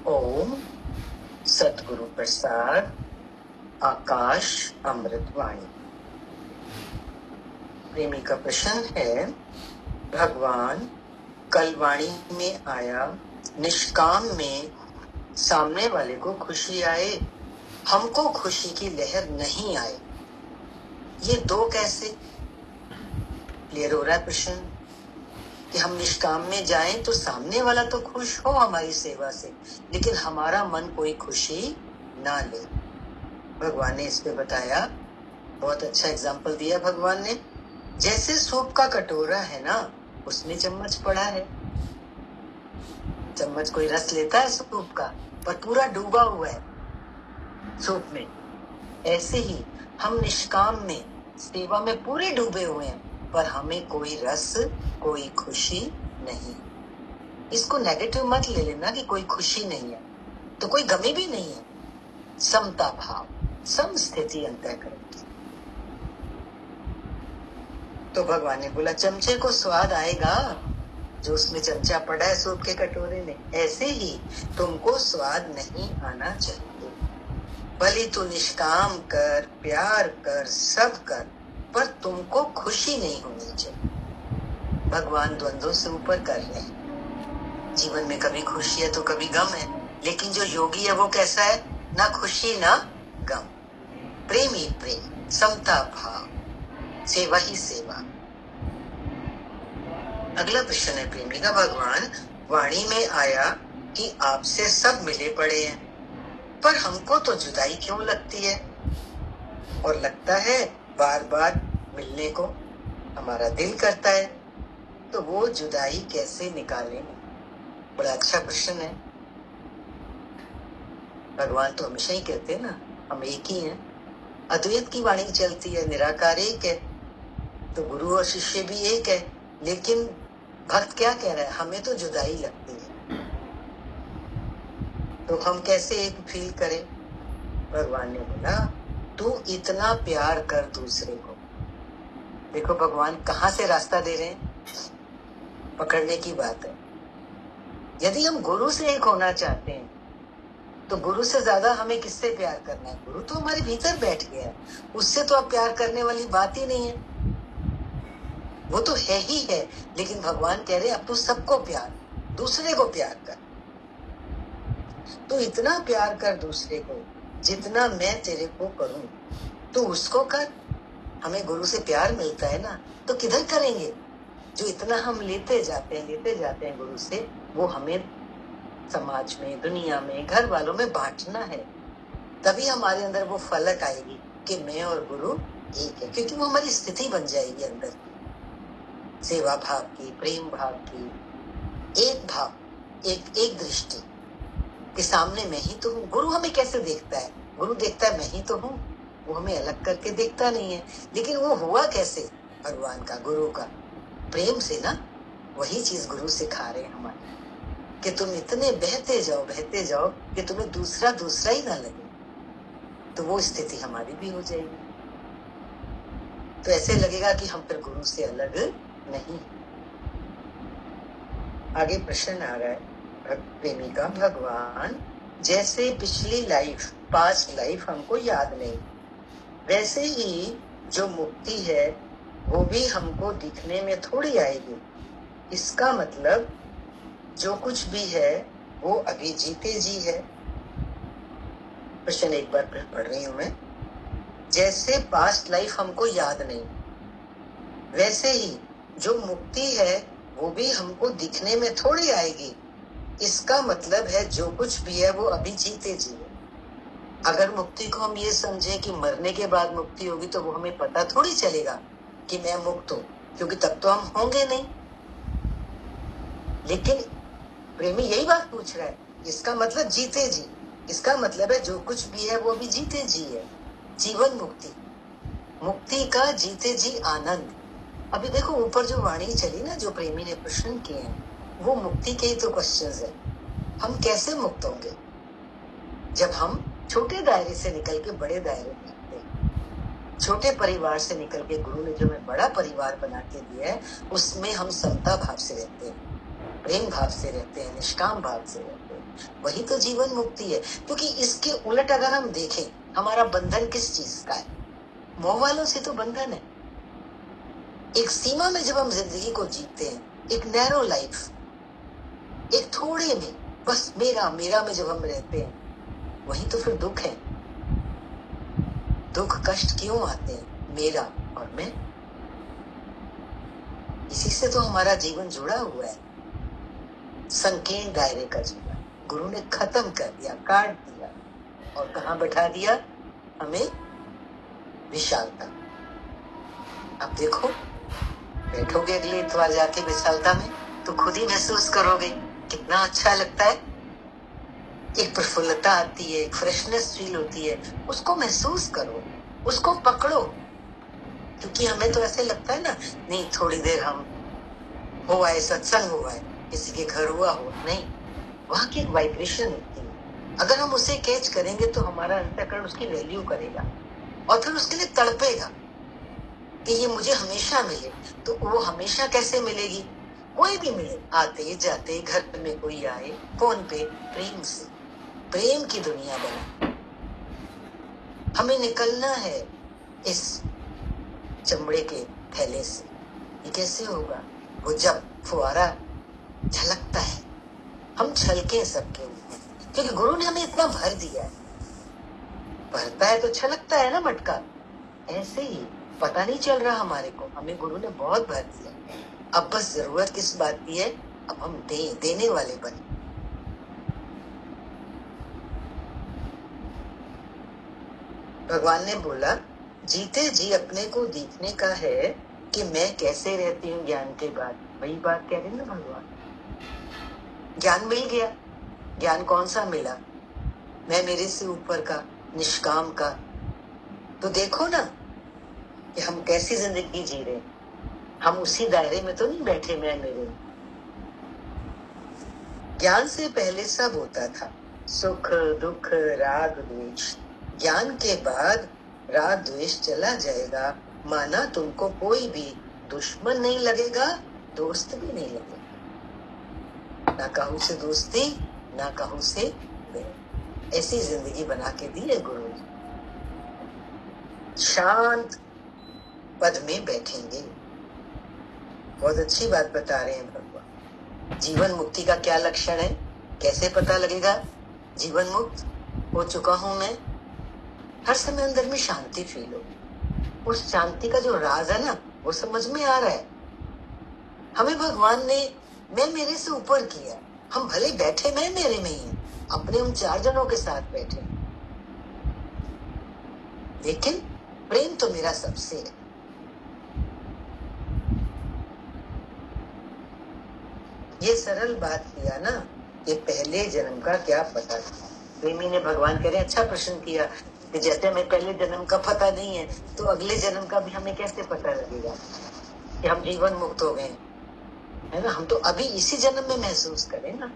ओम सतगुरु प्रसाद आकाश अमृतवाणी। प्रेमी का प्रश्न है, भगवान कल वाणी में आया, निष्काम में सामने वाले को खुशी आए, हमको खुशी की लहर नहीं आए, ये दो कैसे? क्लियर हो रहा है प्रश्न कि हम निष्काम में जाएं तो सामने वाला तो खुश हो हमारी सेवा से, लेकिन हमारा मन कोई खुशी ना ले। भगवान ने इस पे बताया, बहुत अच्छा एग्जाम्पल दिया भगवान ने। जैसे सूप का कटोरा है ना, उसमें चम्मच पड़ा है, चम्मच कोई रस लेता है सूप का, पर पूरा डूबा हुआ है सूप में। ऐसे ही हम निष्काम में सेवा में पूरे डूबे हुए हैं, पर हमें कोई रस कोई खुशी नहीं। इसको नेगेटिव मत ले लेना कि कोई खुशी नहीं है तो कोई गमी भी नहीं है। समता भाव, सम स्थिति अंतःकरण की। तो भगवान ने बोला, चमचे को स्वाद आएगा जो उसमें चमचा पड़ा है सूप के कटोरे में, ऐसे ही तुमको स्वाद नहीं आना चाहिए। भले तू निष्काम कर, प्यार कर, सब कर, पर तुमको खुशी नहीं होनी चाहिए। भगवान द्वंद्वों से ऊपर कर रहे हैं। जीवन में कभी खुशी है तो कभी गम है, लेकिन जो योगी है वो कैसा है? ना खुशी ना गम, प्रेमी प्रेम, समता भाव, सेवा ही सेवा। अगला प्रश्न है प्रेमी का, भगवान वाणी में आया कि आपसे सब मिले पड़े हैं, पर हमको तो जुदाई क्यों लगती है? और लगता है बार बार मिलने को हमारा दिल करता है, तो वो जुदाई कैसे निकालेंगे? बड़ा अच्छा प्रश्न है। भगवान तो हमेशा ही कहते हैं ना, हम एक ही हैं। अद्वैत की वाणी चलती है, निराकार एक है, तो गुरु और शिष्य भी एक है, लेकिन भक्त क्या कह रहा है? हमें तो जुदाई लगती है, तो हम कैसे एक फील करें? भगवान ने बोला, तू इतना प्यार कर दूसरे को। देखो भगवान कहाँ से रास्ता दे रहे हैं, पकड़ने की बात है। यदि हम गुरु से एक होना चाहते हैं तो गुरु से ज्यादा हमें किससे प्यार करना है? गुरु तो हमारे भीतर बैठ गया है, उससे तो अब प्यार करने वाली बात ही नहीं है। वो तो है ही है, लेकिन भगवान कह रहे अब तू सबको प्यार, दूसरे को प्यार कर। तो इतना प्यार कर दूसरे को जितना मैं तेरे को करूं, तो उसको कर। हमें गुरु से प्यार मिलता है ना, तो किधर करेंगे? जो इतना हम लेते जाते हैं गुरु से, वो हमें समाज में, दुनिया में, घर वालों में बांटना है। तभी हमारे अंदर वो फलक आएगी कि मैं और गुरु एक है, क्योंकि वो हमारी स्थिति बन जाएगी अंदर की, सेवा भाव की, प्रेम भाव की, एक भाव, एक दृष्टि के सामने मैं ही तो हूँ। गुरु हमें कैसे देखता है? गुरु देखता है मैं ही तो हूँ, वो हमें अलग करके देखता नहीं है। लेकिन वो हुआ कैसे? भगवान का, गुरु का प्रेम से ना। वही चीज गुरु सिखा रहे हैं हमारे, कि तुम इतने बहते जाओ कि तुम्हें दूसरा ही ना लगे, तो वो स्थिति हमारी भी हो जाएगी। तो ऐसे लगेगा कि हम फिर गुरु से अलग नहीं। आगे प्रश्न आ रहा है प्रेमी का, भगवान जैसे पिछली लाइफ, पास्ट लाइफ हमको याद नहीं, वैसे ही जो मुक्ति है वो भी हमको दिखने में थोड़ी आएगी। इसका मतलब जो कुछ भी है वो अभी जीते जी है। प्रश्न एक बार पढ़ रही हूं मैं। जैसे पास्ट लाइफ हमको याद नहीं, वैसे ही जो मुक्ति है वो भी हमको दिखने में थोड़ी आएगी। इसका मतलब है जो कुछ भी है वो अभी जीते जी है। अगर मुक्ति को हम ये समझे कि मरने के बाद मुक्ति होगी, तो वो हमें पता थोड़ी चलेगा कि मैं मुक्त हूं, क्योंकि तब तो हम होंगे नहीं। लेकिन प्रेमी यही बात पूछ रहा है, इसका मतलब जीते जी, इसका मतलब है जो कुछ भी है वो अभी जीते जी है। जीवन मुक्ति, मुक्ति का जीते जी आनंद। अभी देखो ऊपर जो वाणी चली ना, जो प्रेमी ने प्रश्न किए हैं, वो मुक्ति के ही तो क्वेश्चंस है। हम कैसे मुक्त होंगे? जब हम छोटे दायरे से निकल के बड़े दायरे में आते हैं। छोटे परिवार से निकल के गुरु ने जो हमें बड़ा परिवार बना के दिया है, उसमें हम समता भाव से रहते हैं, प्रेम भाव से रहते हैं, निष्काम भाव से रहते हैं। वही तो जीवन मुक्ति है। क्योंकि इसके उलट अगर हम देखें, हमारा बंधन किस चीज का है? मोह वालों से तो बंधन है। एक सीमा में जब हम जिंदगी को जीते हैं, एक नैरो लाइफ, एक थोड़े में बस मेरा मेरा में जब हम रहते हैं, वही तो फिर दुख है। दुख कष्ट क्यों आते हैं? मेरा और मैं। इसी से तो हमारा जीवन जुड़ा हुआ है। संकीर्ण दायरे का जीवन गुरु ने खत्म कर दिया, काट दिया, और कहाँ बैठा दिया हमें? विशालता। अब देखो, बैठोगे अगले इतवार जाके विशालता में तो खुद ही महसूस करोगे कितना अच्छा लगता है। एक प्रफुल्लता आती है, एक फ्रेशनेस फील होती है। उसको महसूस करो, उसको पकड़ो। क्योंकि हमें तो ऐसे लगता है ना, नहीं थोड़ी देर हम हुआ है, सत्संग हुआ है, किसी के घर हुआ हो, नहीं, वहां की एक वाइब्रेशन होती है। अगर हम उसे कैच करेंगे तो हमारा अंतःकरण उसकी वैल्यू करेगा और फिर उसके लिए तड़पेगा कि ये मुझे हमेशा मिले। तो वो हमेशा कैसे मिलेगी? कोई भी मिले, आते जाते, घर में कोई आए, फोन पे, प्रेम से। प्रेम की दुनिया बना। हमें निकलना है इस चमड़े के थैले से। ये कैसे होगा? वो जब फुआरा झलकता है, हम छलके सबके ऊपर, क्योंकि गुरु ने हमें इतना भर दिया है। भरता है तो छलकता है ना मटका। ऐसे ही पता नहीं चल रहा हमारे को, हमें गुरु ने बहुत भर दिया। अब बस जरूरत किस बात की है? अब हम देने वाले बने। भगवान ने बोला, जीते जी अपने को देखने का है कि मैं कैसे रहती हूँ ज्ञान के बाद। वही बात कह रहे हैं ना भगवान। ज्ञान मिल गया। ज्ञान कौन सा मिला? मैं मेरे से ऊपर का, निष्काम का। तो देखो ना कि हम कैसी जिंदगी जी रहे। हम उसी दायरे में तो नहीं बैठे मैं मेरे। ज्ञान से पहले सब होता था, सुख दुख राग द्वेष। ज्ञान के बाद राग द्वेष चला जाएगा। माना तुमको कोई भी दुश्मन नहीं लगेगा, दोस्त भी नहीं लगेगा। ना कहूं से दोस्ती, ना कहूं से बैर। ऐसी जिंदगी बना के दी है गुरु ने। शांत पद में बैठेंगे। बहुत अच्छी बात बता रहे हैं भगवान। जीवन मुक्ति का क्या लक्षण है? कैसे पता लगेगा जीवन मुक्त हो चुका हूं मैं? हर समय अंदर में शांति फील हो। उस शांति का जो राज है ना, वो समझ में आ रहा है। हमें भगवान ने मैं मेरे से ऊपर किया। हम भले बैठे मैं मेरे में ही, अपने उन 4 जनों के साथ बैठे, लेकिन प्रेम तो मेरा सबसे है। ये सरल बात किया ना, ये पहले जन्म का क्या पता था। प्रेमी ने भगवान कह रहे अच्छा प्रश्न किया कि जैसे हमें पहले जन्म का पता नहीं है, तो अगले जन्म का भी हमें कैसे पता लगेगा कि हम जीवन मुक्त हो गए, है ना? हम तो अभी इसी जन्म में महसूस करें ना।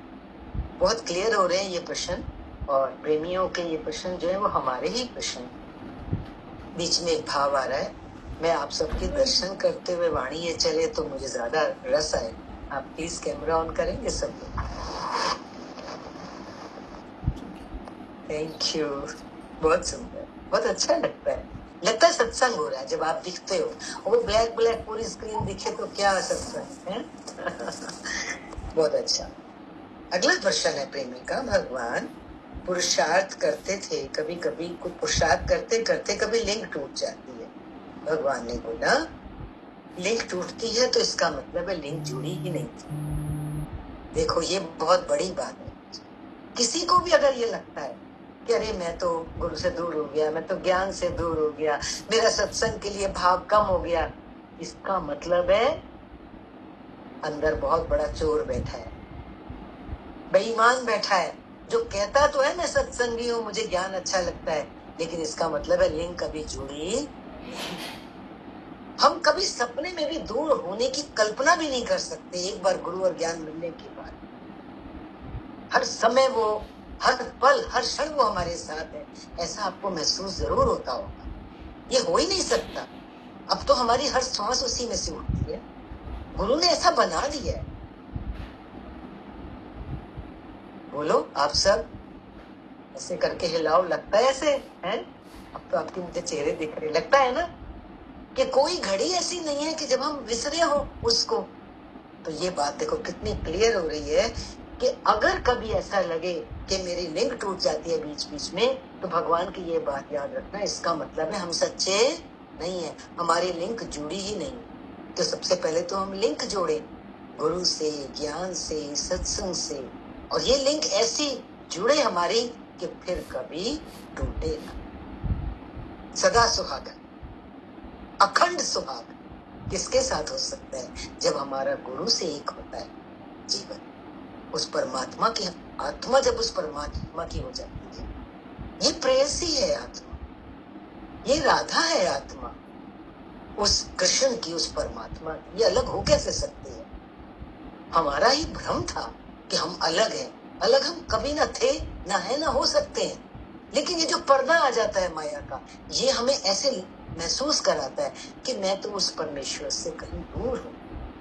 बहुत क्लियर हो रहे हैं ये प्रश्न, और प्रेमियों के ये प्रश्न जो है वो हमारे ही प्रश्न। बीच में एक भाव आ रहा है, मैं आप सबके दर्शन करते हुए वाणी ये चले तो मुझे ज्यादा रस आए। आप प्लीज कैमरा ऑन करेंगे सब लोग? Thank you. बहुत सुंदर, बहुत अच्छा लगता है। लगता है सत्संग हो रहा है जब आप दिखते हो। वो ब्लैक ब्लैक पूरी स्क्रीन दिखे तो क्या सत्संग है। बहुत अच्छा। अगला प्रश्न है प्रेमी का। भगवान पुरुषार्थ करते थे, कभी कभी कुछ पुरुषार्थ करते करते कभी लिंक टूट जाती है। भगवान ने बोला, लिंक टूटती है तो इसका मतलब है लिंक जुड़ी ही नहीं थी। देखो ये बहुत बड़ी बात है। किसी को भी अगर ये लगता है कि अरे मैं तो गुरु से दूर हो गया, मैं तो ज्ञान से दूर हो गया, मेरा सत्संग के लिए भाव कम हो गया, इसका मतलब है अंदर बहुत बड़ा चोर बैठा है, बेईमान बैठा है, जो कहता तो है मैं सत्संगी हूँ, मुझे ज्ञान अच्छा लगता है, लेकिन इसका मतलब है लिंक कभी जुड़ी। हम कभी सपने में भी दूर होने की कल्पना भी नहीं कर सकते एक बार गुरु और ज्ञान मिलने के बाद। हर समय वो, हर पल, हर क्षण वो हमारे साथ है, ऐसा आपको महसूस जरूर होता होगा। ये हो ही नहीं सकता। अब तो हमारी हर सांस उसी में से उठती है। गुरु ने ऐसा बना दिया है। बोलो आप सब, ऐसे करके हिलाओ, लगता है ऐसे है? अब तो आपके मुझे चेहरे दिख रहे, लगता है ना कि कोई घड़ी ऐसी नहीं है कि जब हम विसरे हो उसको। तो ये बात देखो कितनी क्लियर हो रही है कि अगर कभी ऐसा लगे कि मेरी लिंक टूट जाती है बीच बीच में, तो भगवान की ये बात याद रखना, इसका मतलब है हम सच्चे नहीं है, हमारी लिंक जुड़ी ही नहीं। तो सबसे पहले तो हम लिंक जोड़े गुरु से, ज्ञान से, सत्संग से, और ये लिंक ऐसी जुड़े हमारी कि फिर कभी टूटे ना। सदा सुहागा, अखंड सुहाग किसके साथ हो सकता है? जब हमारा गुरु से एक होता है जीवन, उस परमात्मा की आत्मा जब उस परमात्मा की हो जाती है। ये प्रेयसी है आत्मा, ये राधा है आत्मा, उस कृष्ण की, उस परमात्मा की। ये अलग हो कैसे सकती है? हमारा ही भ्रम था कि हम अलग हैं। अलग हम कभी ना थे, ना है, ना हो सकते हैं। लेकिन ये जो पर्दा आ जाता है माया का, ये हमें ऐसे महसूस कराता है कि मैं तो उस परमेश्वर से कहीं दूर हूँ,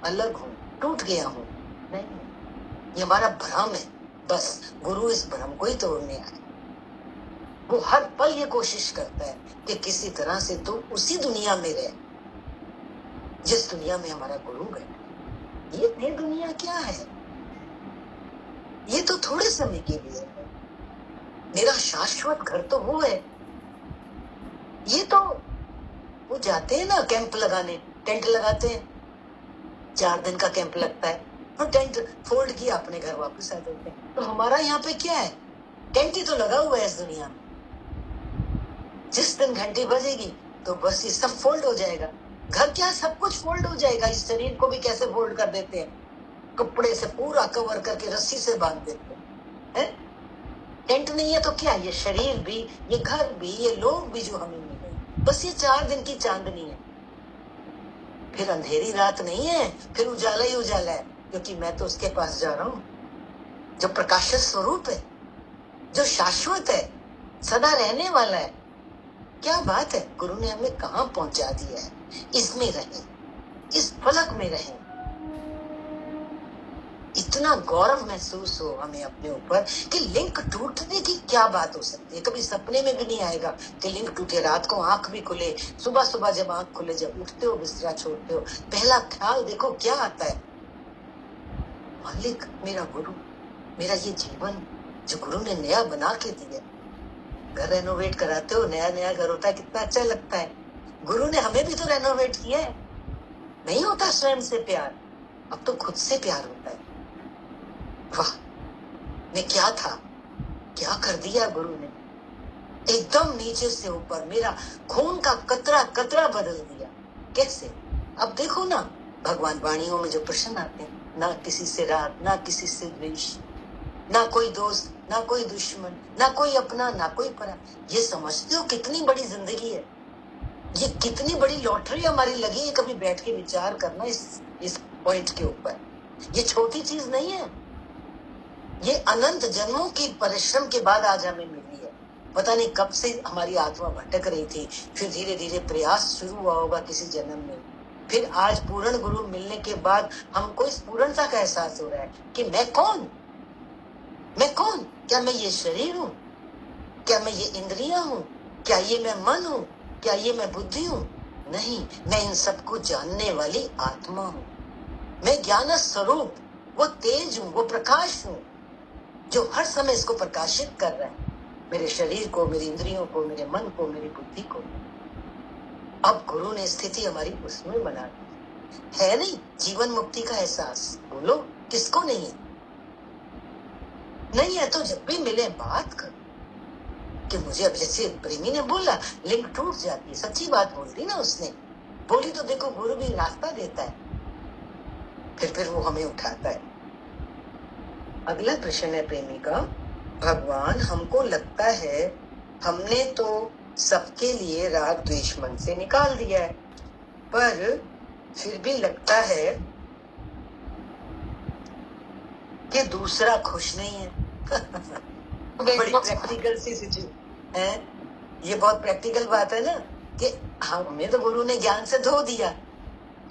अलग हूँ, टूट गया हूँ। नहीं, ये हमारा भ्रम है। बस गुरु इस भ्रम को ही तोड़ने आए। वो हर पल ये कोशिश करता है कि किसी तरह से तो उसी दुनिया में रहे जिस दुनिया में हमारा गुरु बैठा। ये दुनिया क्या है? ये तो थोड़े समय के लिए है। मेरा शाश्वत घर तो वो है। ये तो वो जाते हैं ना कैंप लगाने, टेंट लगाते हैं, 4 दिन का कैंप लगता है, और टेंट फोल्ड किया अपने घर वापस आ जाते हैं। तो हमारा यहाँ पे क्या है? टेंट ही तो लगा हुआ है इस दुनिया में। जिस दिन घंटी बजेगी तो बस ये सब फोल्ड हो जाएगा। घर क्या, सब कुछ फोल्ड हो जाएगा। इस शरीर को भी कैसे फोल्ड कर देते हैं, कपड़े से पूरा कवर करके रस्सी से बांध देते हैं। टेंट नहीं है तो क्या, ये शरीर भी, ये घर भी, ये लोग भी जो हमें मिले, बस ये 4 दिन की चांदनी है। फिर अंधेरी रात नहीं है, फिर उजाला ही उजाला है, क्योंकि मैं तो उसके पास जा रहा हूँ जो प्रकाशित स्वरूप है, जो शाश्वत है, सदा रहने वाला है। क्या बात है, गुरु ने हमें कहाँ पहुंचा दिया है। इसमें रहे, इस फलक में रहे, इतना गौरव महसूस हो हमें अपने ऊपर कि लिंक टूटने की क्या बात हो सकती है। कभी सपने में भी नहीं आएगा कि लिंक टूटे। रात को आंख भी खुले, सुबह सुबह जब आंख खुले, जब उठते हो, बिस्तरा छोड़ते हो, पहला ख्याल देखो क्या आता है? मालिक मेरा गुरु, मेरा ये जीवन जो गुरु ने नया बना के दिया। घर रेनोवेट कराते हो, नया नया घर होता है, कितना अच्छा लगता है। गुरु ने हमें भी तो रेनोवेट किया है। नहीं होता स्वयं से प्यार, अब तो खुद से प्यार होता है। वाह, मैं क्या था, क्या कर दिया गुरु ने। एकदम नीचे से ऊपर मेरा खून का कतरा कतरा बदल दिया। कैसे? अब देखो ना, भगवान वाणियों में जो प्रश्न आते हैं, ना किसी से राग, ना किसी से द्वेष, ना कोई दोस्त, ना कोई दुश्मन, ना कोई अपना, ना कोई परा। ये समझते हो कितनी बड़ी जिंदगी है, ये कितनी बड़ी लॉटरी हमारी लगी है। कभी बैठ के विचार करना इस पॉइंट के ऊपर। ये छोटी चीज नहीं है, ये अनंत जन्मों की परिश्रम के बाद आज हमें मिली है। पता नहीं कब से हमारी आत्मा भटक रही थी, फिर धीरे धीरे प्रयास शुरू हुआ होगा किसी जन्म में, फिर आज पूर्ण गुरु मिलने के बाद हमको इस पूर्णता का एहसास हो रहा है कि मैं कौन, मैं कौन? क्या मैं ये शरीर हूँ? क्या मैं ये इंद्रियां हूँ? क्या ये मैं मन हूँ? क्या ये मैं बुद्धि हूँ? नहीं, मैं इन सबको जानने वाली आत्मा हूँ। मैं ज्ञान स्वरूप, वो तेज हूँ, वो प्रकाश हूँ जो हर समय इसको प्रकाशित कर रहा है, मेरे शरीर को, मेरी इंद्रियों को, मेरे मन को, मेरी बुद्धि को। अब गुरु ने स्थिति हमारी उसमें बना दी है। नहीं, जीवन मुक्ति का एहसास बोलो किसको नहीं है? नहीं है तो जब भी मिले बात करो कि मुझे, अब जैसे प्रेमी ने बोला लिंक टूट जाती है, सच्ची बात बोल दी ना उसने, बोली तो देखो गुरु भी रास्ता देता है, फिर वो हमें उठाता है। अगला प्रश्न है प्रेमी का, भगवान हमको लगता है हमने तो सबके लिए राग द्वेष मन से निकाल दिया है, पर फिर भी लगता है कि दूसरा खुश नहीं है। बड़ी प्रैक्टिकल सी सिचुएशन है ये, बहुत प्रैक्टिकल बात है ना कि हमें तो गुरु ने ज्ञान से धो दिया,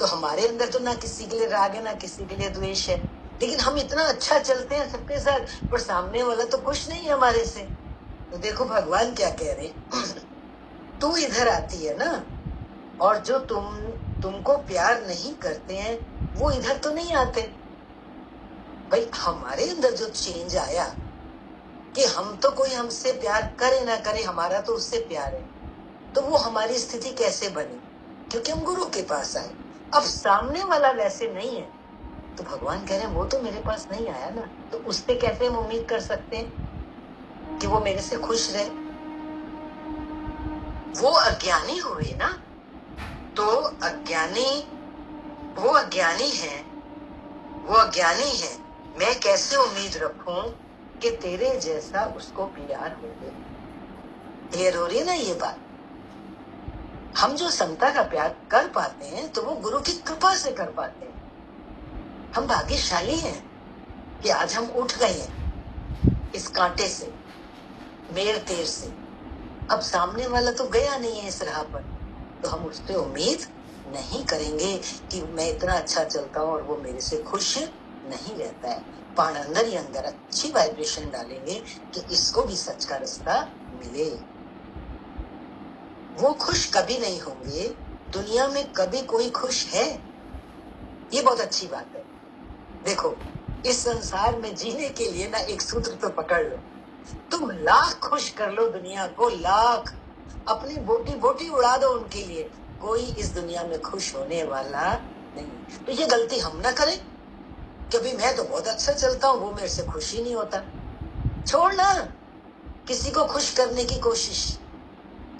तो हमारे अंदर तो ना किसी के लिए राग है, ना किसी के लिए द्वेष है। लेकिन हम इतना अच्छा चलते हैं सबके साथ, पर सामने वाला तो खुश नहीं है हमारे से। तो देखो भगवान क्या कह रहे, तू इधर आती है ना, और जो तुमको प्यार नहीं करते हैं वो इधर तो नहीं आते। भाई हमारे अंदर जो चेंज आया कि हम तो, कोई हमसे प्यार करे ना करे, हमारा तो उससे प्यार है, तो वो हमारी स्थिति कैसे बनी? क्योंकि हम गुरु के पास आए। अब सामने वाला वैसे नहीं है, तो भगवान कह रहे हैं वो तो मेरे पास नहीं आया ना, तो उससे कैसे हम उम्मीद कर सकते हैं कि वो मेरे से खुश रहे? वो अज्ञानी हुए ना, तो वो अज्ञानी है, मैं कैसे उम्मीद रखूं कि तेरे जैसा उसको प्यार हो गए? क्लियर हो रही है ना ये बात? हम जो समता का प्यार कर पाते हैं तो वो गुरु की कृपा से कर पाते हैं। हम भाग्यशाली हैं कि आज हम उठ गए हैं इस कांटे से, मेर तेर से। अब सामने वाला तो गया नहीं है इस राह पर, तो हम उससे उम्मीद नहीं करेंगे कि मैं इतना अच्छा चलता हूं और वो मेरे से खुश नहीं रहता है। पाण अंदर ही अंदर अच्छी वाइब्रेशन डालेंगे कि इसको भी सच का रास्ता मिले। वो खुश कभी नहीं होंगे, दुनिया में कभी कोई खुश है? ये बहुत अच्छी बात है। देखो, इस संसार में जीने के लिए ना एक सूत्र तो पकड़ लो, तुम लाख खुश कर लो दुनिया को, लाख अपनी बोटी बोटी उड़ा दो उनके लिए, कोई इस दुनिया में खुश होने वाला नहीं। तो ये गलती हम ना करें कि भाई मैं तो बहुत अच्छा चलता हूँ, वो मेरे से खुश ही नहीं होता। छोड़ ना किसी को खुश करने की कोशिश,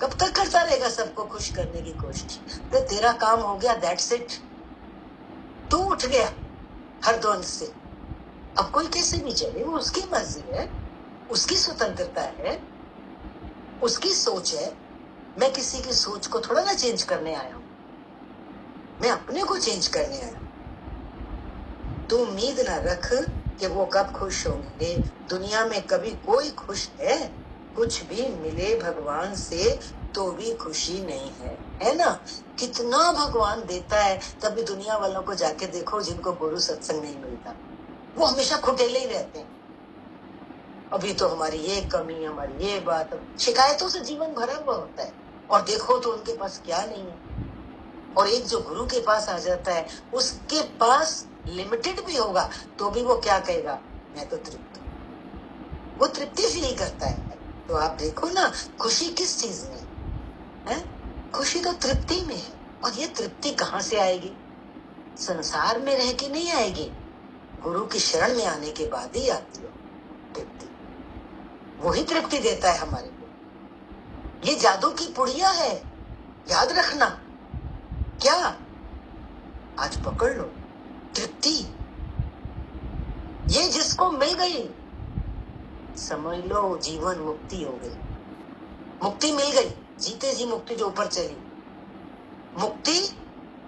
कब तक करता रहेगा सबको खुश करने की कोशिश? तो तेरा काम हो गया, दैट्स इट। तू उठ गया हर द्वंद से। अब कोई कैसे भी चले, वो उसकी मर्जी है, उसकी स्वतंत्रता है, उसकी सोच है। मैं किसी की सोच को थोड़ा ना चेंज करने आया हूं, मैं अपने को चेंज करने आया हूं। तू उम्मीद ना रख कि वो कब खुश होंगे। दुनिया में कभी कोई खुश है? कुछ भी मिले भगवान से तो भी खुशी नहीं है ना? कितना भगवान देता है, तभी दुनिया वालों को जाके देखो जिनको गुरु सत्संग नहीं मिलता, वो हमेशा खुटेले ही रहते हैं। अभी तो हमारी ये कमी, हमारी ये बात, शिकायतों से जीवन भरा हुआ होता है, और देखो तो उनके पास क्या नहीं है। और एक जो गुरु के पास आ जाता है, उसके पास लिमिटेड भी होगा तो भी वो क्या कहेगा, मैं तो तृप्त हूं। वो तृप्ति फील करता है। तो आप देखो ना, खुशी किस चीज में है? खुशी तो तृप्ति में है। और ये तृप्ति कहाँ से आएगी? संसार में रह के नहीं आएगी, गुरु की शरण में आने के बाद ही आती है तृप्ति। वही तृप्ति देता है हमारे को। ये जादू की पुड़िया है, याद रखना। क्या? आज पकड़ लो तृप्ति, ये जिसको मिल गई समझ लो जीवन मुक्ति हो गई। मुक्ति मिल गई, जीते जी मुक्ति जो ऊपर चली। मुक्ति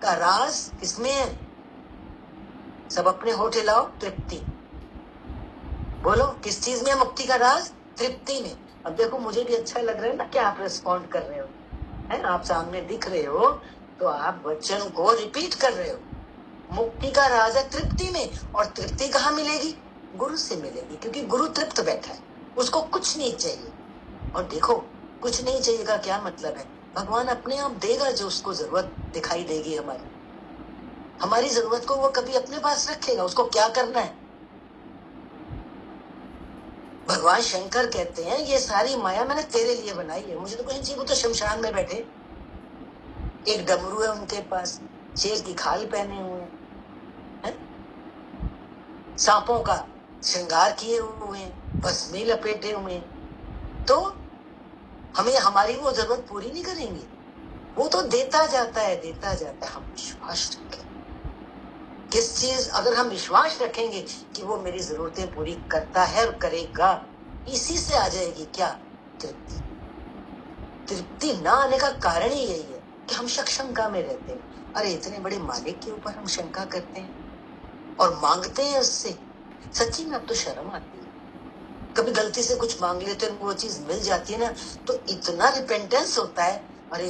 का राज किसमें है? सब अपने होठ हिलाओ, तृप्ति। बोलो किस चीज में है मुक्ति का राज? तृप्ति में। अब देखो मुझे भी अच्छा लग रहा है ना कि आप रिस्पॉन्ड कर रहे हो, है ना? आप सामने दिख रहे हो तो आप वचन को रिपीट कर रहे हो। मुक्ति का राज है तृप्ति में, और तृप्ति कहाँ मिलेगी? गुरु से मिलेगी, क्योंकि गुरु तृप्त बैठा है, उसको कुछ नहीं चाहिए। और देखो कुछ नहीं चाहिए का क्या मतलब है? भगवान अपने आप देगा जो उसको जरूरत दिखाई देगी। हमारी जरूरत को वो कभी अपने पास रखेगा। उसको क्या करना है? भगवान शंकर कहते हैं ये सारी माया मैंने तेरे लिए बनाई है, मुझे तो कुछ नहीं चाहिए। वो तो शमशान में बैठे, एक डमरू है उनके पास, शेर की खाल पहने हुए हैं, सांपों का श्रृंगार किए हुए हैं, भस्म में लपेटे हुए हैं। तो हमें हमारी वो जरूरत पूरी नहीं करेंगे? वो तो देता जाता है, देता जाता है। हम विश्वास रखें किस चीज, अगर हम विश्वास रखेंगे कि वो मेरी जरूरतें पूरी करता है और करेगा, इसी से आ जाएगी क्या? तृप्ति। तृप्ति ना आने का कारण ही यही है कि हम शंका में रहते हैं। अरे इतने बड़े मालिक के ऊपर हम शंका करते हैं और मांगते हैं उससे। सच्ची में अब तो शर्म आती है। कभी गलती से कुछ मांग लेते हैं, वो चीज मिल जाती है ना, तो इतना रिपेंटेंस होता है, अरे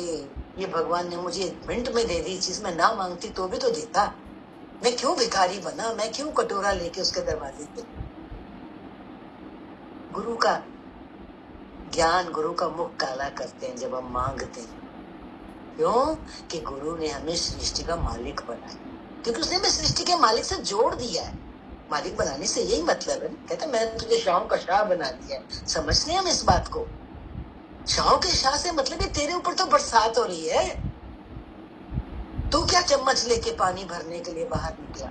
ये भगवान ने मुझे 1 मिनट में दे दी चीज, मैं ना मांगती तो भी तो देता। मैं क्यों भिखारी बना, मैं क्यों कटोरा लेके उसके दरवाजे पे। गुरु का ज्ञान, गुरु का मुख काला करते हैं जब हम मांगते हैं। क्यों? कि गुरु ने हमें सृष्टि का मालिक बनाया, क्योंकि उसने हमें सृष्टि के मालिक से जोड़ दिया है। मालिक बनाने से यही मतलब है, कहता मैं तुझे शाह का शाह बना दिया है। समझते हैं हम इस बात को। शाह के शाह से मतलब है तेरे ऊपर तो बरसात हो रही है, तू क्या चम्मच लेके पानी भरने के लिए बाहर निकला,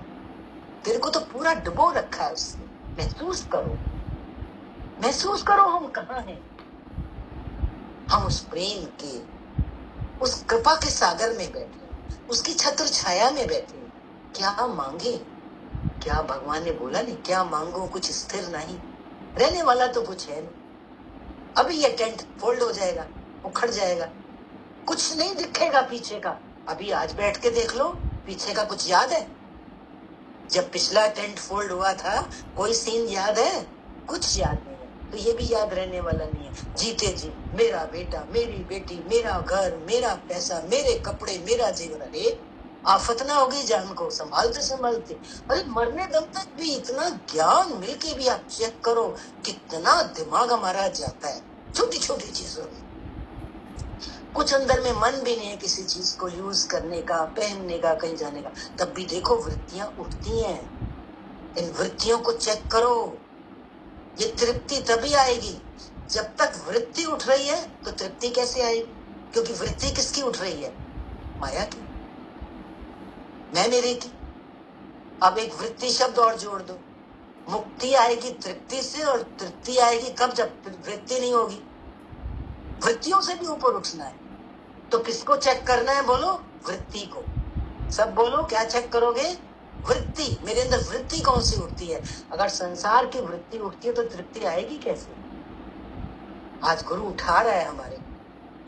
तेरे को तो पूरा डुबो रखा है उसने। महसूस करो, महसूस करो हम कहाँ हैं। हम उस प्रेम के, उस कृपा के सागर में बैठे, उसकी छत्र छाया में बैठे। क्या मांगे? क्या भगवान ने बोला नहीं, क्या मांगो कुछ स्थिर नहीं, रहने वाला तो कुछ है नहीं। अभी ये टेंट फोल्ड हो जाएगा, उखड़ जाएगा, कुछ नहीं दिखेगा पीछे का। अभी आज बैठ के देख लो, पीछे का कुछ याद है? जब पिछला टेंट फोल्ड हुआ था, कोई सीन याद है? कुछ याद नहीं है। तो ये भी याद रहने वाला नहीं है। जीते जी मेरा बेटा, मेरी बेटी, मेरा घर, मेरा पैसा, मेरे कपड़े, मेरा जीवन। अरे आफत ना होगी जान को संभालते संभालते। अरे मरने दम तक भी इतना ज्ञान मिलके भी आप चेक करो कितना दिमाग हमारा जाता है छोटी छोटी चीजों में। कुछ अंदर में मन भी नहीं है किसी चीज को यूज करने का, पहनने का, कहीं जाने का। तब भी देखो वृत्तियां उठती हैं। इन वृत्तियों को चेक करो। ये तृप्ति तभी आएगी जब तक वृत्ति उठ रही है। तो तृप्ति कैसे आएगी? क्योंकि वृत्ति किसकी उठ रही है? माया की, मैं मेरे की। अब एक वृत्ति शब्द और जोड़ दो, मुक्ति आएगी तृप्ति से, और तृप्ति आएगी कब? जब वृत्ति नहीं होगी। वृत्तियों से भी ऊपर उठना है तो किसको चेक करना है? बोलो, वृत्ति को। सब बोलो, क्या चेक करोगे? वृत्ति। मेरे अंदर वृत्ति कौन सी उठती है? अगर संसार की वृत्ति उठती है तो तृप्ति आएगी कैसे? आज गुरु उठा रहा है हमारे,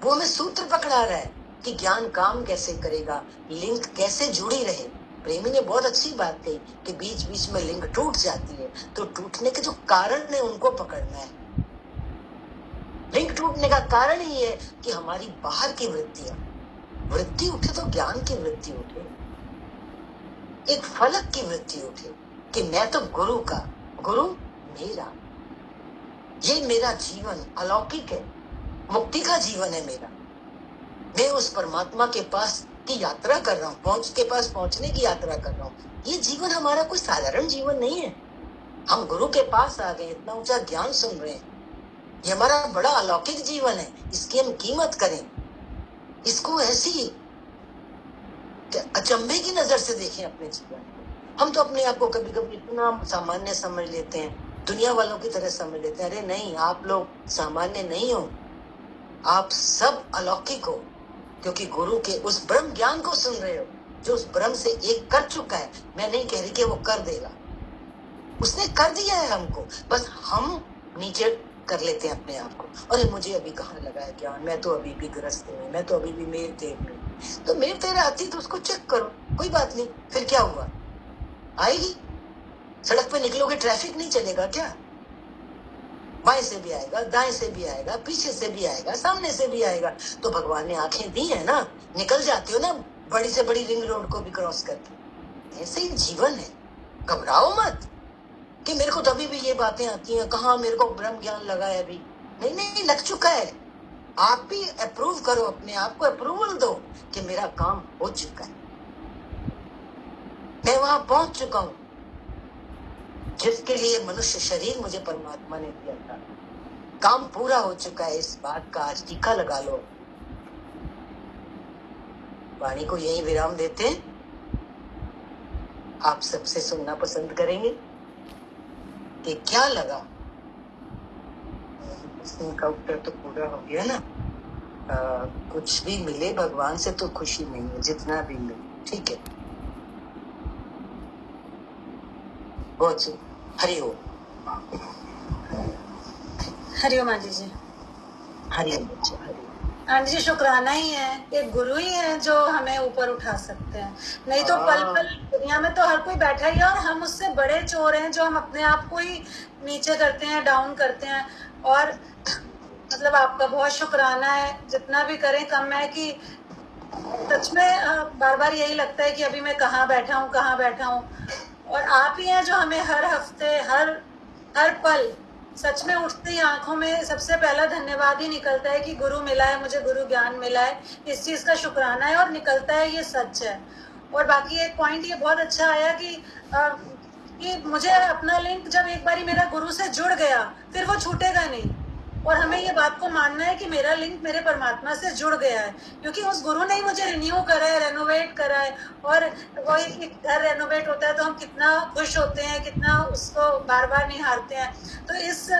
वो हमें सूत्र पकड़ा रहा है कि ज्ञान काम कैसे करेगा, लिंक कैसे जुड़ी रहे। प्रेमी ने बहुत अच्छी बात कही कि बीच बीच में लिंक टूट जाती है, तो टूटने के जो कारण है उनको पकड़ना है। लिंक टूटने का कारण ही है कि हमारी बाहर की वृत्तियां, वृत्ति उठे तो ज्ञान की वृत्ति उठे, एक फलक की वृत्ति उठे कि मैं तो गुरु का, गुरु मेरा, ये मेरा जीवन अलौकिक है, मुक्ति का जीवन है मेरा। मैं उस परमात्मा के पास की यात्रा कर रहा हूँ, के पास पहुंचने की यात्रा कर रहा हूँ। ये जीवन हमारा कोई साधारण जीवन नहीं है। हम गुरु के पास आ गए, इतना ऊंचा ज्ञान सुन रहे हैं, ये हमारा बड़ा अलौकिक जीवन है। इसकी हम कीमत करें, इसको ऐसी अचंभे की नजर से देखें अपने जीवन को। हम तो अपने आप को कभी कभी इतना सामान्य समझ लेते हैं, दुनिया वालों की तरह समझ लेते हैं। अरे नहीं, आप लोग सामान्य नहीं हो, आप सब अलौकिक हो, क्योंकि गुरु के उस ब्रह्म ज्ञान को सुन रहे हो जो उस ब्रह्म से एक कर चुका है। मैं नहीं कह रही कि वो कर देगा, उसने कर दिया है हमको, बस हम नीचे कर लेते हैं अपने आप को। अरे मुझे अभी कहाँ लगा है ज्ञान, मैं तो अभी भी ग्रस्त हूँ, मैं तो अभी भी मेर तेर में। तो मेर तेर आती तो उसको चेक करो, कोई बात नहीं। फिर क्या हुआ? आएगी, सड़क पे निकलोगे ट्रैफिक नहीं चलेगा क्या? बाएं से भी आएगा, दाएं से भी आएगा, पीछे से भी आएगा, सामने से भी आएगा। तो भगवान ने आंखें दी है ना, निकल जाते हो ना बड़ी से बड़ी रिंग रोड को भी क्रॉस करके। ऐसे ही जीवन है, घबराओ मत कि मेरे को तो अभी भी ये बातें आती हैं, कहाँ मेरे को ब्रह्म ज्ञान लगा है अभी। नहीं नहीं, लग चुका है। आप भी अप्रूव करो, अपने आप को अप्रूवल दो कि मेरा काम हो चुका है, मैं वहां पहुंच चुका हूं जिसके लिए मनुष्य शरीर मुझे परमात्मा ने दिया था। काम पूरा हो चुका है, इस बात का आज टीका लगा लो। वाणी को यही विराम देते हैं। आप सबसे सुनना पसंद करेंगे कि क्या लगा। इनका उत्तर तो पूरा हो गया ना। कुछ भी मिले भगवान से तो खुशी नहीं है, जितना भी मिले ठीक है। बहुत हरिओम। हरिओम आंटी जी। हरिओम बच्चे, हरिओम। आंटी जी शुक्राना ही है, एक गुरु ही है जो हमें ऊपर उठा सकते हैं। नहीं तो पल पल दुनिया में तो हर कोई बैठा ही है, और हम उससे बड़े चोर हैं जो हम अपने आप को ही नीचे करते हैं, डाउन करते हैं। और मतलब आपका बहुत शुक्राना है, जितना भी करें कम है कि सच में बार बार यही लगता है कि अभी मैं कहाँ बैठा हूँ। और आप ही हैं जो हमें हर हफ्ते हर हर पल सच में उठती आंखों में सबसे पहला धन्यवाद ही निकलता है कि गुरु मिला है, मुझे गुरु ज्ञान मिला है, इस चीज का शुक्राना है और निकलता है, ये सच है। और बाकी एक पॉइंट ये बहुत अच्छा आया कि मुझे अपना लिंक जब एक बारी मेरा गुरु से जुड़ गया फिर वो छूटेगा नहीं। और हमें ये बात को मानना है कि मेरा लिंक मेरे परमात्मा से जुड़ गया है, क्योंकि उस गुरु ने ही मुझे रिन्यू करा है, रेनोवेट करा है। और वो एक घर रेनोवेट होता है तो हम कितना खुश होते हैं, कितना उसको बार बार निहारते हैं। तो इस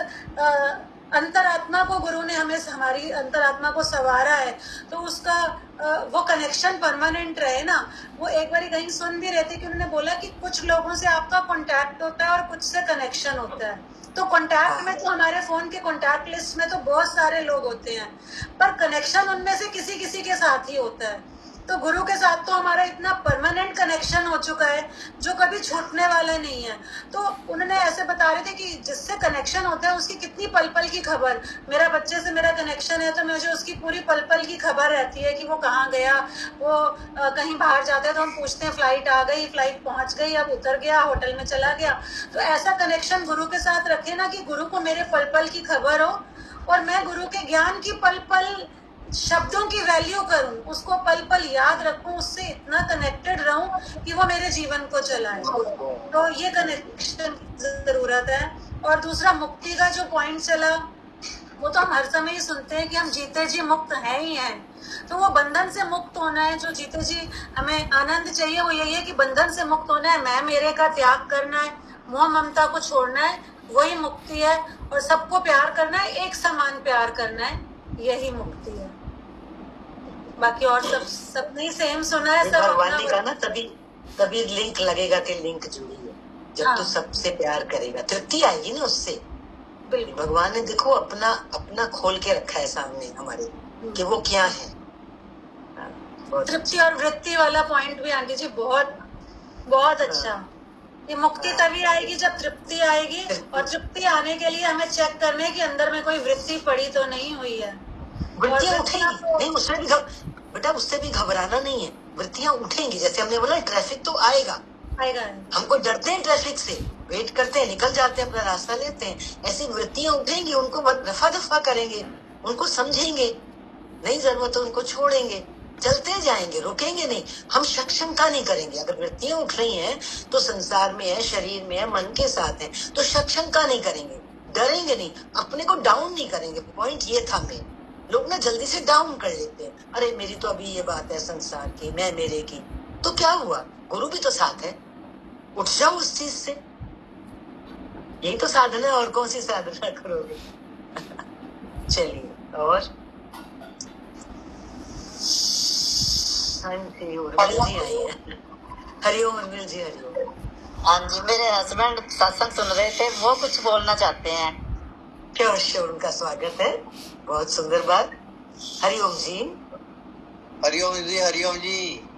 अंतरात्मा को गुरु ने हमें, हमारी अंतरात्मा को संवारा है, तो उसका वो कनेक्शन परमानेंट रहे ना। वो एक बार कहीं सुन भी रहे थे कि उन्होंने बोला कि कुछ लोगों से आपका कांटेक्ट होता है और कुछ से कनेक्शन होता है। तो कांटेक्ट में तो हमारे फोन के कांटेक्ट लिस्ट में तो बहुत सारे लोग होते हैं, पर कनेक्शन उनमें से किसी किसी के साथ ही होता है। तो गुरु के साथ तो हमारा इतना परमानेंट कनेक्शन हो चुका है जो कभी छूटने वाला नहीं है। तो उन्होंने ऐसे बता रहे थे कि जिससे कनेक्शन होता है उसकी कितनी पल पल की खबर, मेरा बच्चे से मेरा कनेक्शन है तो मुझे उसकी पूरी पल पल की खबर रहती है कि वो कहाँ गया। वो कहीं बाहर जाते हैं तो हम पूछते हैं फ्लाइट आ गई, फ्लाइट पहुंच गई, अब उतर गया, होटल में चला गया। तो ऐसा कनेक्शन गुरु के साथ रखे ना कि गुरु को मेरे पल पल की खबर हो और मैं गुरु के ज्ञान की पल पल शब्दों की वैल्यू करूं, उसको पल पल याद रखूं, उससे इतना कनेक्टेड रहूं कि वो मेरे जीवन को चलाए। तो ये कनेक्शन की जरूरत है। और दूसरा मुक्ति का जो पॉइंट चला, वो तो हम हर समय ही सुनते हैं कि हम जीते जी मुक्त हैं ही हैं। तो वो बंधन से मुक्त होना है, जो जीते जी हमें आनंद चाहिए वो यही है कि बंधन से मुक्त होना है, मैं मेरे का त्याग करना है, मोह ममता को छोड़ना है, वही मुक्ति है। और सबको प्यार करना है, एक समान प्यार करना है, यही मुक्ति है। बाकी और सब नहीं सेम सुना है, सब भगवान ने कहा ना तभी तभी लिंक लगेगा कि लिंक जुड़ी है। जब तू सबसे प्यार करेगा तृप्ति आएगी ना उससे। भगवान ने देखो अपना अपना खोल के रखा है सामने हमारे कि वो क्या है। तृप्ति और वृत्ति वाला पॉइंट भी आंटी जी बहुत बहुत अच्छा। ये मुक्ति तभी आएगी जब तृप्ति आएगी, और तृप्ति आने के लिए हमें चेक करने की अंदर में कोई वृत्ति पड़ी तो नहीं हुई है। वृत्तियां उठेंगी नहीं, उससे भी बेटा उससे भी घबराना नहीं है, वृत्तियां उठेंगी। जैसे हमने बोला ट्रैफिक तो आएगा, हमको डरते हैं ट्रैफिक से, वेट करते हैं, निकल जाते हैं, अपना रास्ता लेते हैं। ऐसी वृत्तियां उठेंगी, उनको रफा दफा करेंगे, उनको समझेंगे, नहीं जरूरत है उनको छोड़ेंगे, चलते जाएंगे, रुकेंगे नहीं। हम शक शंका नहीं करेंगे। अगर वृत्तियां उठ रही हैं तो संसार में है, शरीर में है, मन के साथ है, तो शक शंका नहीं करेंगे, डरेंगे नहीं, अपने को डाउन नहीं करेंगे। पॉइंट ये था मेन। लोग ना जल्दी से डाउन कर लेते हैं, अरे मेरी तो अभी ये बात है संसार की, मैं मेरे की, तो क्या हुआ, गुरु भी तो साथ है, उठ जाओ उस चीज से। यही तो साधना है, और कौन सी साधना करोगे। चलिए और हरिओम उर्मिल जी, हरिओम। हाँ जी, मेरे हस्बैंड सत्संग सुन रहे थे, वो कुछ बोलना चाहते हैं। श्योर श्योर, उनका स्वागत है, बहुत सुंदर बात। हरिओम जी। हरिओम जी, हरिओम जी।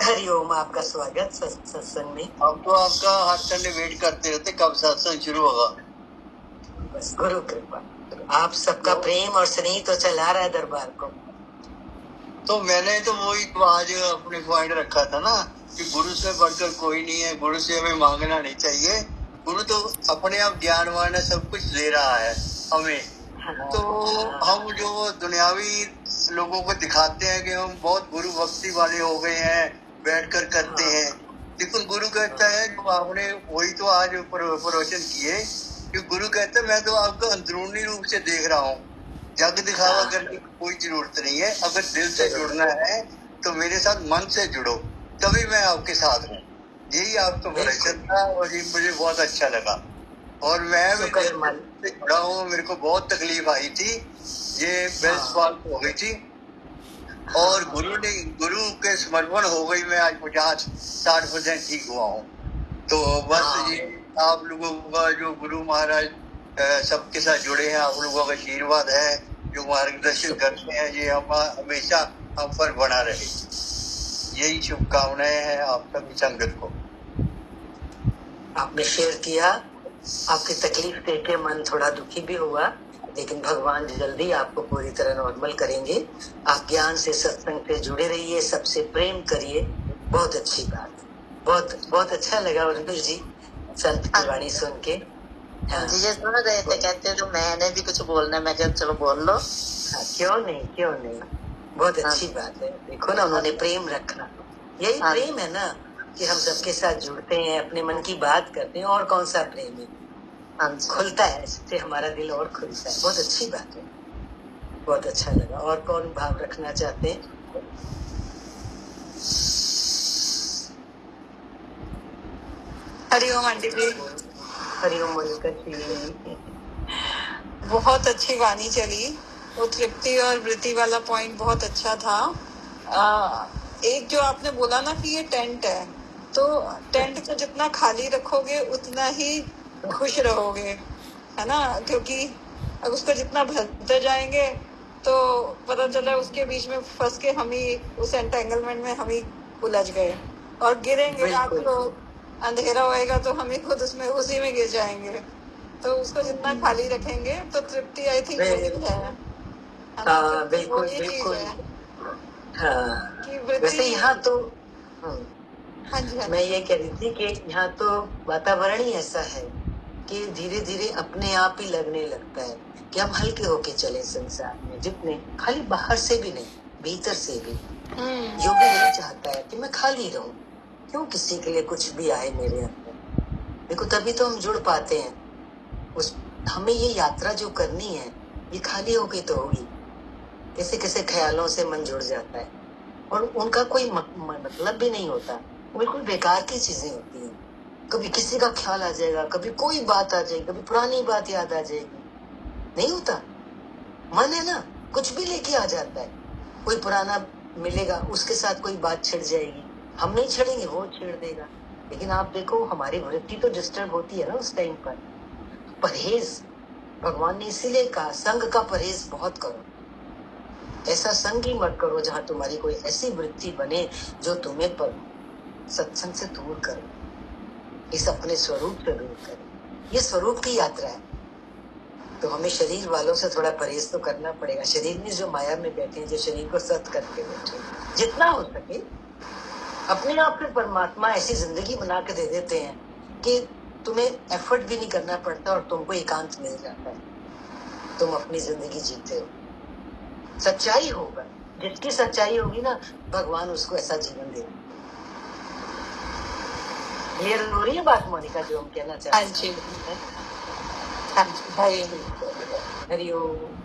हरिओम, आपका स्वागत सत्संग में। हम तो आपका हर संडे वेट करते रहते कब सत्संग शुरू होगा। बस गुरु कृपा, आप सबका प्रेम और स्नेह तो चला रहा है दरबार को। तो मैंने तो वही आज अपने पॉइंट रखा था ना कि गुरु से बढ़कर कोई नहीं है, गुरु से हमें मांगना नहीं चाहिए। गुरु तो अपने आप ज्ञानवान है, सब कुछ दे रहा है हमें। तो हम जो दुनियावी लोगों को दिखाते हैं कि हम बहुत गुरु भक्ति वाले हो गए हैं, बैठकर करते हैं, लेकिन गुरु कहता है, जो आपने वही तो आज प्रवचन किए कि गुरु कहता है मैं तो आपको अंदरूनी रूप से देख रहा हूँ, जग दिखावा करने की कोई जरूरत नहीं है। अगर दिल से जुड़ना है तो मेरे साथ मन से जुड़ो, तभी मैं आपके साथ हूँ। यही आपका प्रवचन था और ये मुझे बहुत अच्छा लगा। और मैं से जुड़ा हूँ, मेरे को बहुत तकलीफ आई थी, ये बेल्ट फॉल्ट हो गई थी और गुरु के समर्पण हो गई। मैं आज 50-60% ठीक हुआ हूँ। तो बस ये आप लोगों का जो गुरु महाराज सबके साथ जुड़े हैं, आप लोगों का आशीर्वाद है, जो मार्गदर्शन करते हैं, ये हम हमेशा हम पर बना रहे। यही शुभकामनाएं हैं आप सभी संगत को। आपने शेयर किया, आपकी तकलीफ देख के मन थोड़ा दुखी भी हुआ, लेकिन भगवान जल्दी आपको पूरी तरह नॉर्मल करेंगे। आप ज्ञान से, सत्संग से जुड़े रहिए, सबसे प्रेम करिए। बहुत अच्छी बात, बहुत बहुत अच्छा लगा उर्मिल जी संत की वाणी सुन के। हाँ, जी ये सुन रहे थे, कहते तो मैंने भी कुछ बोलना है, मैं कहा चलो बोल लो। हाँ, क्यों नहीं, क्यों नहीं, बहुत अच्छी बात है। देखो ना, उन्होंने प्रेम रखा, यही हाँ। प्रेम है ना कि हम सबके साथ जुड़ते हैं, अपने मन की बात करते हैं। और कौन सा प्रेम है, हाँ जी। खुलता है, इससे हमारा दिल और खुलता है। बहुत अच्छी बात है, बहुत अच्छा लगा। और कौन भाव रखना चाहते हैं? हरिओम आंटी जी, हरिओम मोनिका जी। बहुत अच्छी वाणी चली। वो तृप्ति और वृत्ति वाला पॉइंट बहुत अच्छा था। एक जो आपने बोला ना कि ये टेंट है, तो टेंट को जितना खाली रखोगे उतना ही खुश रहोगे, है ना? क्योंकि अब उसको जितना भरते जाएंगे तो पता चला उसके बीच में फंस के हम ही उस एंटेंगलमेंट में हम ही उलझ गए और गिरेंगे। आप बिल्कुल। लोग, अंधेरा होएगा तो हम ही खुद उसमें उसी में गिर जाएंगे। तो उसको जितना खाली रखेंगे तो तृप्ति आई थिंक वही है ना? हाँ, तृप्ति बिल्कुल वही चीज बिल्कुल। है हाँ, कि वैसे वृत्ति। यहाँ तो हम्म, हाँ जी, हाँ मैं जी। ये कह रही थी कि यहाँ तो वातावरण ही ऐसा है कि धीरे धीरे अपने आप ही लगने लगता है कि हम हल्के होके चले संसार में, जितने खाली बाहर से भी नहीं, भीतर से भी। योगी यही चाहता है कि मैं खाली रहूं, क्यों किसी के लिए कुछ भी आए मेरे अंदर। देखो, तभी तो हम जुड़ पाते हैं। उस हमें ये यात्रा जो करनी है, ये खाली होके तो होगी। कैसे कैसे ख्यालों से मन जुड़ जाता है और उनका कोई मतलब भी नहीं होता, बिल्कुल बेकार की चीजें होती हैं। कभी किसी का ख्याल आ जाएगा, कभी कोई बात आ जाएगी, कभी पुरानी बात याद आ जाएगी। नहीं होता, मन है ना, कुछ भी लेके आ जाता है। कोई पुराना मिलेगा, उसके साथ कोई बात छिड़ जाएगी, हम नहीं छिड़ेंगे, वो छेड़ देगा। लेकिन आप देखो, हमारी वृत्ति तो डिस्टर्ब होती है ना उस टाइम पर। परहेज, भगवान ने इसीलिए कहा संग का परहेज बहुत करो। ऐसा संग ही मत करो जहां तुम्हारी कोई ऐसी वृत्ति बने जो तुम्हें पर सत्संग से दूर करे, इस अपने स्वरूप से दूर करे। ये स्वरूप की यात्रा है, तो हमें शरीर वालों से थोड़ा परहेज तो करना पड़ेगा। शरीर में जो माया में बैठे हैं, जो शरीर को सत करके बैठे, जितना हो सके अपने आप पे परमात्मा ऐसी जिंदगी बना के दे देते हैं कि तुम्हें एफर्ट भी नहीं करना पड़ता और तुमको एकांत मिल जाता है। तुम अपनी जिंदगी जीते हो, सच्चाई होगा। जिसकी सच्चाई होगी ना, भगवान उसको ऐसा जीवन दे। क्लियर हो रही है बात मोनिका, जो हम कहना चाहते हैं? हाँ जी, हाँ जी। हरिओम।